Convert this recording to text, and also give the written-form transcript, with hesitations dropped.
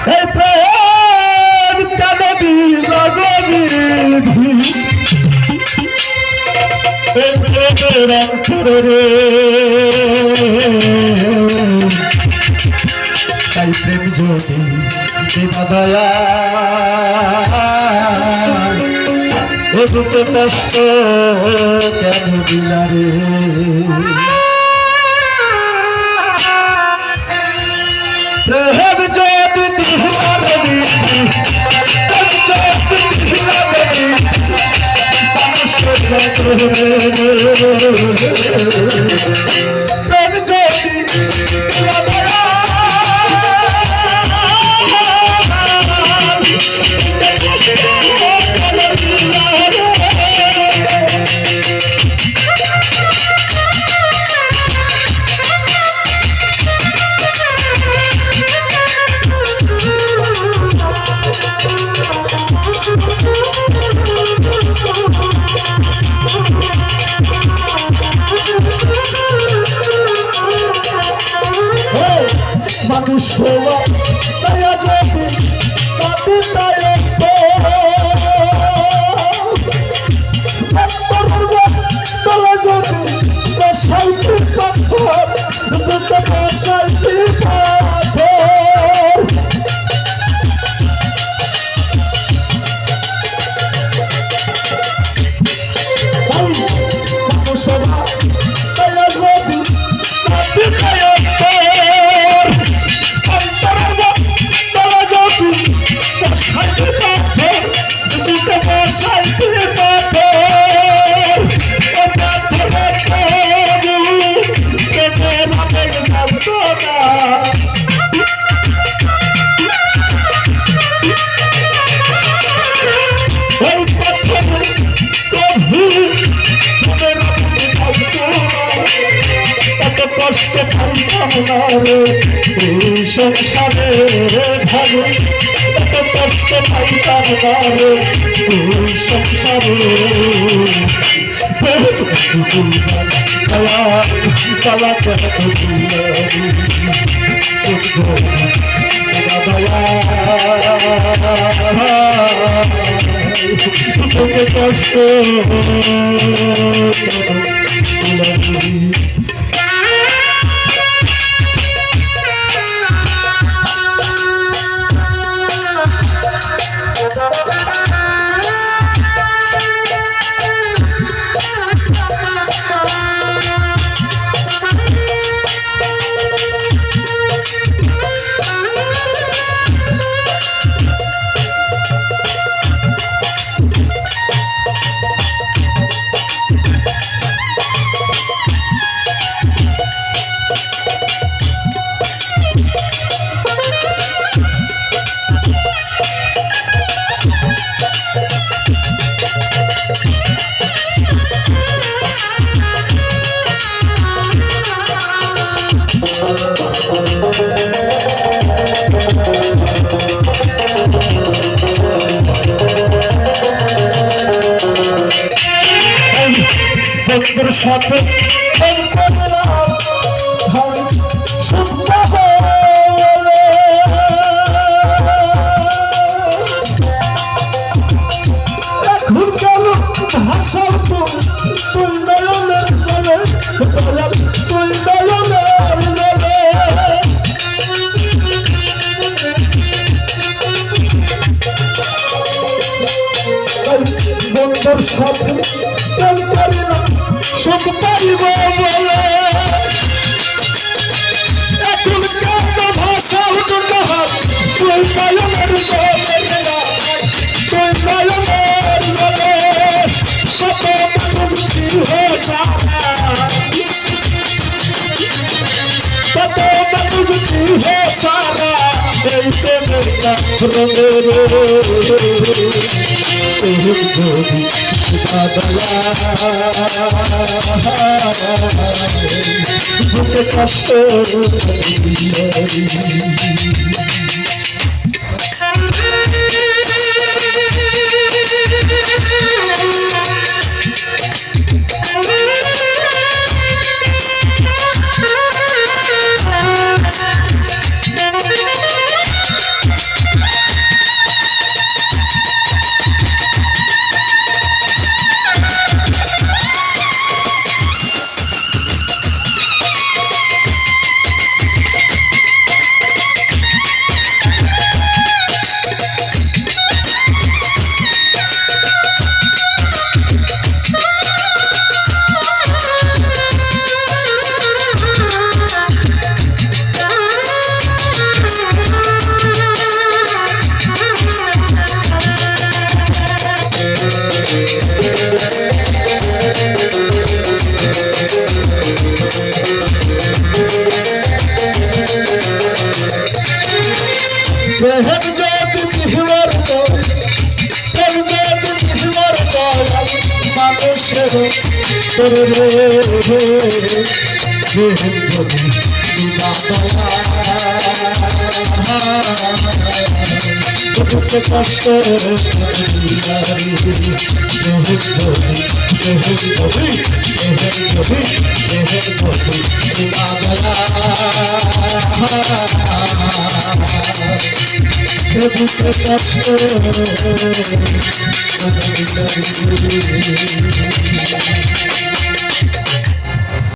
এই প্রেম কানে দিলা গবিধি এই প্রেমের অন্তরে রে তাই প্রেম যদি বিনা দয়া এ বুকে কষ্ট কেন দিলা রে প্রেম যদি দিলা রে প্রেম যদি দিলা রে প্রেম যদি দিলা রে মানুষ হওয়া দয়া যদি পাবি তাই দয়া যদি বসাইতে পাথর বুকে বসাইতে পাথর মানুষ হওয়া দয়া যদি পাবি তাই কষ্ট পাইতাম না রে এই সংসারে ভালো এত কষ্ট পাইতাম না রে এই সংসারে কালা কেন তোকে কষ্ট বন্ধুর সাথে বন্ধুর সাথে সুখ পাইব বলে এখন কত ভাষা উঠহার তুই নয়নের বলে তুই নয়নের বলে কত মুক্তি হয়ে কত মুক্তি হয়ে সারা এই প্রেমের বুকে কষ্ট প্রেম যদি দিহবার তো প্রেম যদি দিহবার তো মানুষের তোরে রে প্রেম যদি দুঃখ কষ্ট কষ্ট